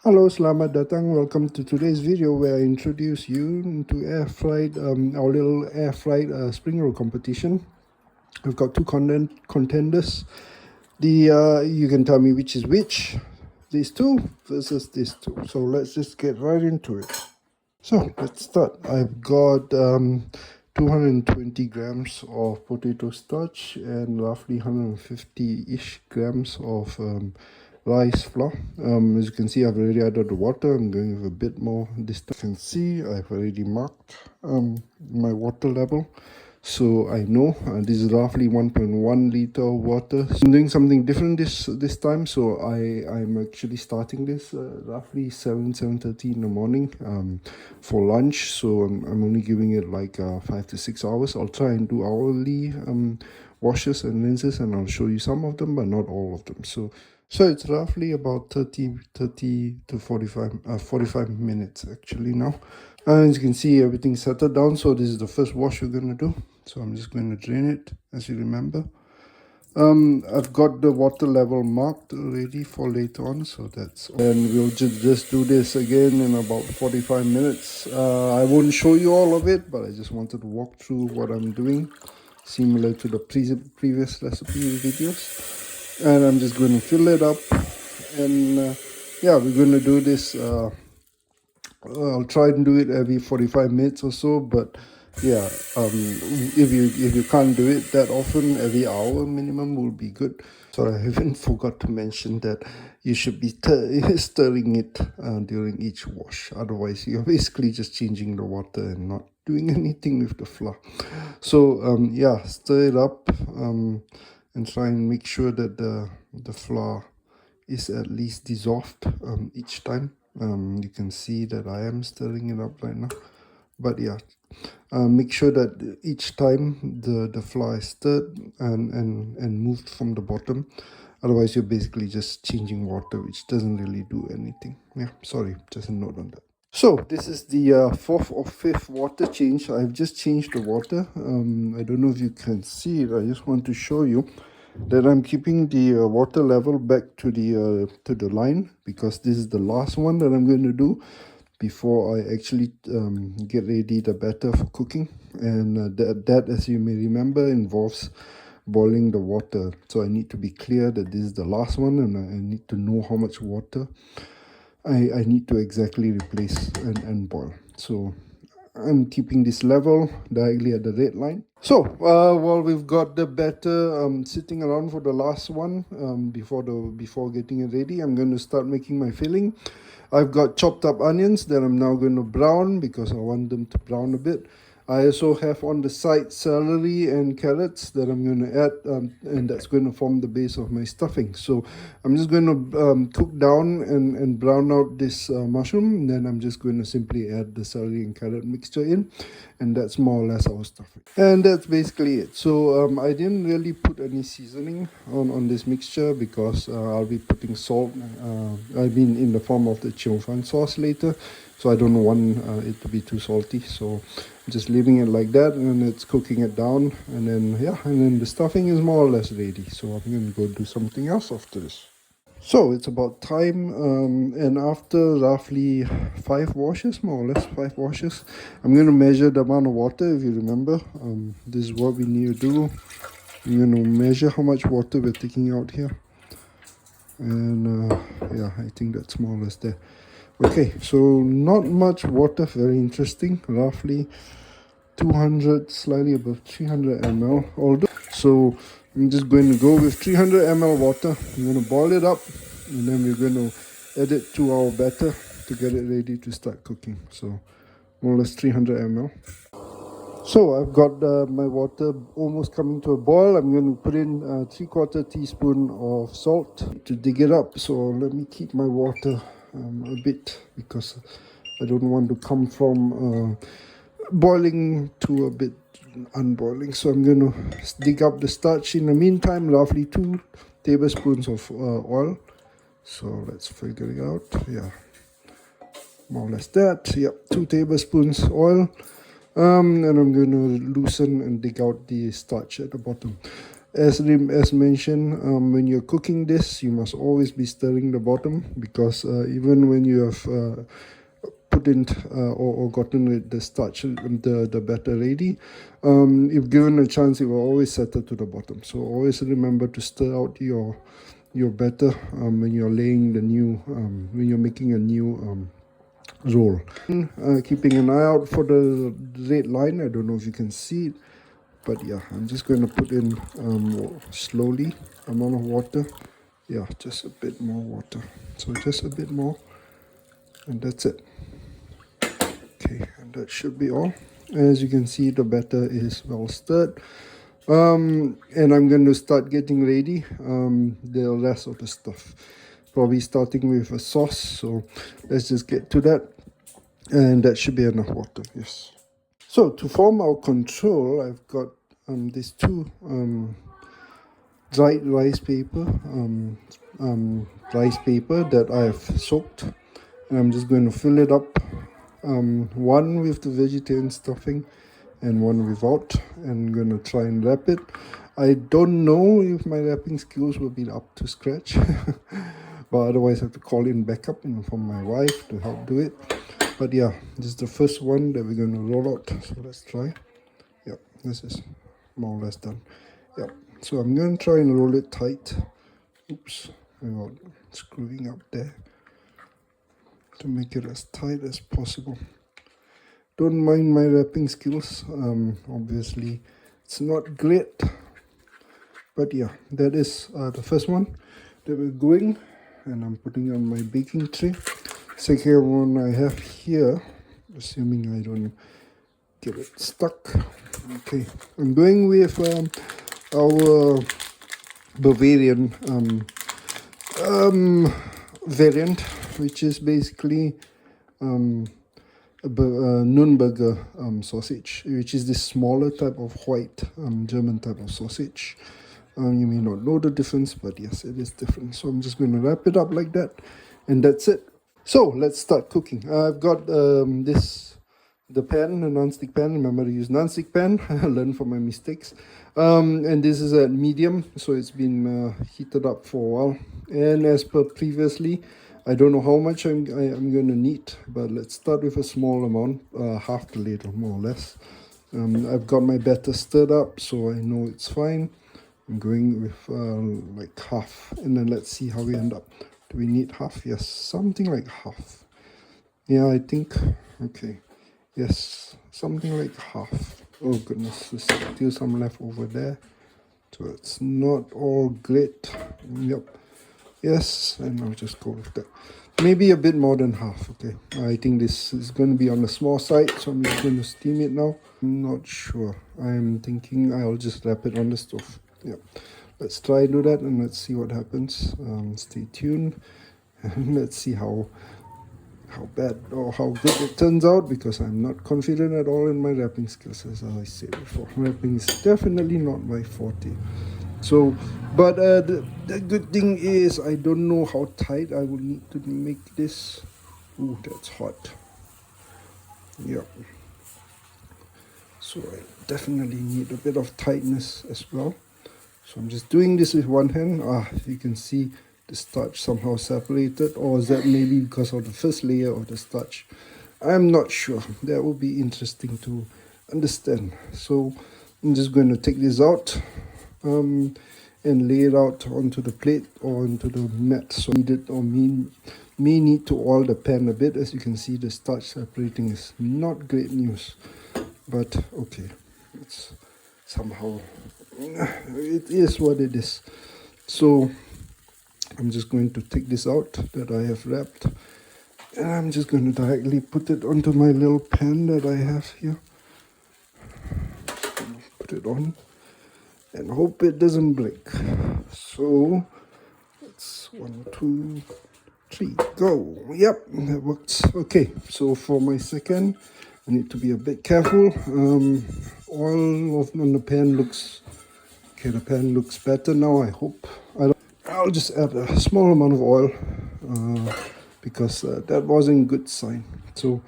Hello, selamat datang. Welcome to today's video where I introduce you to our little air fried spring roll competition. We've got two contenders. You can tell me which is which. These two versus these two. So let's just get right into it. So let's start. I've got 220 grams of potato starch and roughly 150-ish grams of rice flour. As you can see, I've already added the water. I'm going with a bit more this time. You can see I've already marked my water level. So I know this is roughly 1.1 liter of water. So I'm doing something different this time. So I'm actually starting this roughly 7:30 in the morning for lunch. So I'm only giving it like 5 to 6 hours. I'll try and do hourly washes and rinses, and I'll show you some of them, but not all of them. So it's roughly about 30 to 45 minutes actually now. As you can see, everything's settled down. So this is the first wash we're going to do. So I'm just going to drain it, as you remember. I've got the water level marked already for later on. So and we'll just do this again in about 45 minutes. I won't show you all of it, but I just wanted to walk through what I'm doing, similar to the previous recipe videos. And I'm just going to fill it up, and yeah, we're going to do this. I'll try and do it every 45 minutes or so, but yeah, if you can't do it that often, every hour minimum will be good. So I haven't forgot to mention that you should be stirring it during each wash. Otherwise, you're basically just changing the water and not doing anything with the flour. So yeah, stir it up and try and make sure that the flour is at least dissolved each time. You can see that I am stirring it up right now, but yeah, make sure that each time the flour is stirred and moved from the bottom. Otherwise, you're basically just changing water, which doesn't really do anything. Yeah, sorry, just a note on that. So this is the fourth or fifth water change. I've just changed the water. I don't know if you can see it. I just want to show you that I'm keeping the water level back to the line, because this is the last one that I'm going to do before I actually get ready the batter for cooking. And that, as you may remember, involves boiling the water. So I need to be clear that this is the last one, and I need to know how much water I need to exactly replace and boil. So I'm keeping this level directly at the red line. So while we've got the batter sitting around for the last one, before getting it ready, I'm going to start making my filling. I've got chopped up onions that I'm now going to brown because I want them to brown a bit. I also have on the side celery and carrots that I'm going to add, and that's going to form the base of my stuffing. So I'm just going to cook down and brown out this mushroom, and then I'm just going to simply add the celery and carrot mixture in, and that's more or less our stuffing. And that's basically it. So I didn't really put any seasoning on this mixture because I'll be putting salt, in the form of the Cheung sauce later. So I don't want it to be too salty. So I'm just leaving it like that, and it's cooking it down. And then, yeah, and then the stuffing is more or less ready. So I'm going to go do something else after this. So it's about time, and after roughly 5 washes, more or less 5 washes, I'm going to measure the amount of water. If you remember, this is what we need to do. I'm going to measure how much water we're taking out here. And yeah, I think that's more or less there. Okay, so not much water, very interesting, roughly 200, slightly above 300 ml. Although, so I'm just going to go with 300 ml water. I'm going to boil it up, and then we're going to add it to our batter to get it ready to start cooking. So more or less 300 ml. So I've got my water almost coming to a boil. I'm going to put in a 3/4 teaspoon of salt to dig it up. So let me keep my water a bit, because I don't want to come from boiling to a bit unboiling. So I'm going to dig up the starch. In the meantime, roughly 2 tablespoons of oil. So let's figure it out. Yeah, more or less that. Yep, 2 tablespoons oil. And I'm going to loosen and dig out the starch at the bottom. As mentioned, when you're cooking this, you must always be stirring the bottom, because even when you have put in or gotten the starch, the batter ready, if given a chance, it will always settle to the bottom. So always remember to stir out your batter when you're laying the new when you're making a new roll. Keeping an eye out for the red line. I don't know if you can see it, but yeah, I'm just going to put in slowly amount of water. Yeah, just a bit more water. So just a bit more, and that's it. Okay, and that should be all. As you can see, the batter is well stirred. And I'm going to start getting ready the rest of the stuff. Probably starting with a sauce. So let's just get to that. And that should be enough water, yes. So to form our control, I've got these two dried rice paper that I have soaked, and I'm just going to fill it up, one with the vegetarian stuffing and one without, and I'm going to try and wrap it. I don't know if my wrapping skills will be up to scratch, but otherwise I have to call in backup from my wife to help do it. But yeah, this is the first one that we're going to roll out, so let's try. Yep, this is more or less done. Yep, so I'm going to try and roll it tight. Oops, without screwing up there, to make it as tight as possible. Don't mind my wrapping skills. Obviously it's not great, but yeah, that is the first one that we're going, and I'm putting on my baking tray. Second one I have here, assuming I don't get it stuck. Okay, I'm going with our Bavarian variant, which is basically a Nürnberger sausage, which is this smaller type of white German type of sausage. You may not know the difference, but yes, it is different. So I'm just going to wrap it up like that, and that's it. So let's start cooking. I've got the pan, a non-stick pan. Remember to use non-stick pan. I learned from my mistakes. And this is at medium, so it's been heated up for a while. And as per previously, I don't know how much I'm going to need, but let's start with a small amount, half the ladle more or less. I've got my batter stirred up, so I know it's fine. I'm going with like half, and then let's see how we end up. Do we need half? Yes, something like half. Yeah, I think, okay. Yes, something like half. Oh goodness, there's still some left over there. So it's not all great. Yep. Yes, and I'll just go with that. Maybe a bit more than half, okay. I think this is going to be on the small side, so I'm just going to steam it now. I'm not sure. I'm thinking I'll just wrap it on the stove. Yep. Let's try do that, and let's see what happens. Stay tuned, and let's see how bad or how good it turns out, because I'm not confident at all in my wrapping skills, as I said before. Wrapping is definitely not my forte. So, but the good thing is I don't know how tight I will need to make this. Ooh, that's hot. Yeah. So I definitely need a bit of tightness as well. So I'm just doing this with one hand. You can see the starch somehow separated, or is that maybe because of the first layer of the starch? I'm not sure. That will be interesting to understand. So I'm just going to take this out and lay it out onto the plate or onto the mat. So need it or may need to oil the pan a bit. As you can see, the starch separating is not great news, but okay, it's somehow, it is what it is. So I'm just going to take this out that I have wrapped, and I'm just going to directly put it onto my little pan that I have here. Put it on and hope it doesn't break. So that's 1, 2, 3, go. Yep, that works. Okay, so for my second, I need to be a bit careful. Oil on the pan looks okay. The pan looks better now, I hope. I'll just add a small amount of oil because that wasn't a good sign. So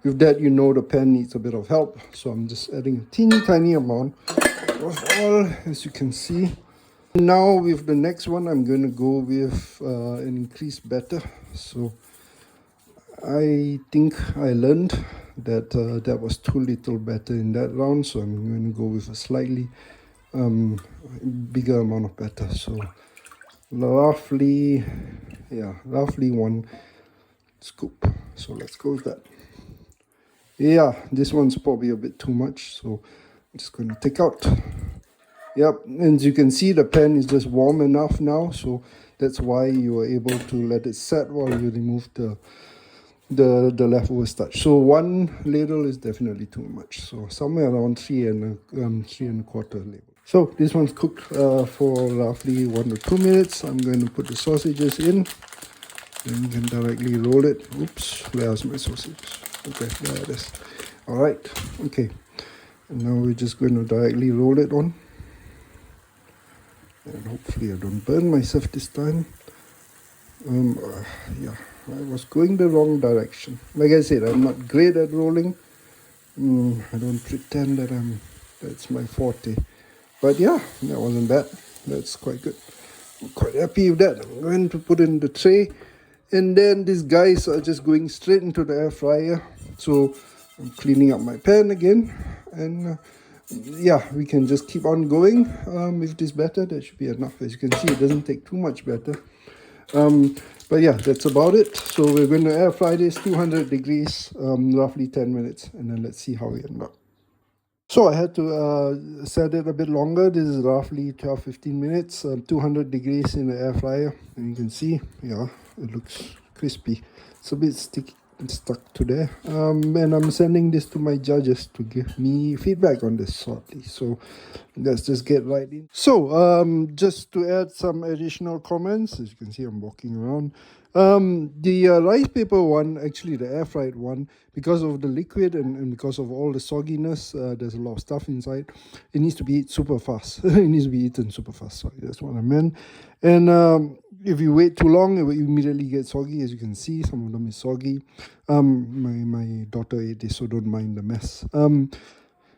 with that, you know the pan needs a bit of help. So I'm just adding a teeny tiny amount of oil, as you can see. Now with the next one, I'm going to go with an increased batter. So I think I learned that that was too little batter in that round, so I'm going to go with a slightly bigger amount of batter. So roughly 1 scoop. So let's go with that. Yeah, this one's probably a bit too much, so I'm just going to take out. Yep, and as you can see, the pan is just warm enough now, so that's why you are able to let it set while you remove the leftover starch. So 1 ladle is definitely too much. So somewhere around 3 1/4 ladle. So this one's cooked for roughly 1 to 2 minutes. I'm going to put the sausages in. Then you can directly roll it. Oops, where's my sausage? Okay, there it is. All right, okay. And now we're just going to directly roll it on. And hopefully I don't burn myself this time. Yeah, I was going the wrong direction. Like I said, I'm not great at rolling. I don't pretend that that's my forte. But yeah, that wasn't bad. That's quite good. I'm quite happy with that. I'm going to put in the tray. And then these guys are just going straight into the air fryer. So I'm cleaning up my pan again. And yeah, we can just keep on going with this batter. That should be enough. As you can see, it doesn't take too much batter. But yeah, that's about it. So we're going to air fry this 200 degrees, roughly 10 minutes. And then let's see how we end up. So I had to set it a bit longer. This is roughly 12-15 minutes, 200 degrees in the air fryer. And you can see, yeah, it looks crispy. It's a bit sticky and stuck to there. And I'm sending this to my judges to give me feedback on this shortly. So let's just get right in. So just to add some additional comments, as you can see, I'm walking around. The rice paper one, actually the air fried one, because of the liquid and because of all the sogginess, there's a lot of stuff inside. It needs to be eaten super fast. It needs to be eaten super fast. Sorry, that's what I meant. And if you wait too long, it will immediately get soggy. As you can see, some of them is soggy. My daughter ate this, so don't mind the mess.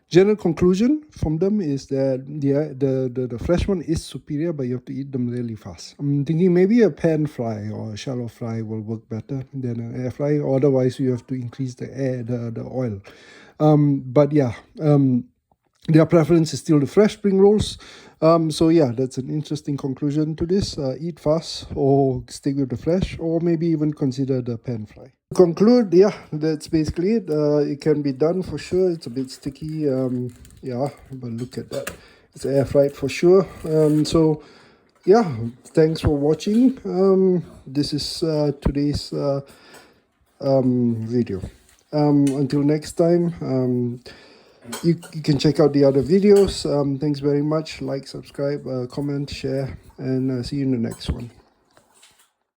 General conclusion from them is that the fresh one is superior, but you have to eat them really fast. I'm thinking maybe a pan fry or a shallow fry will work better than an air fry. Otherwise, you have to increase the oil. But yeah, their preference is still the fresh spring rolls. So yeah, that's an interesting conclusion to this. Eat fast or stick with the fresh, or maybe even consider the pan fry. To conclude, yeah, that's basically it. It can be done for sure. It's a bit sticky, yeah, but look at that. It's air fried for sure. So yeah, thanks for watching. This is today's video. Until next time, you can check out the other videos. Thanks very much. Like, subscribe, comment, share, and see you in the next one.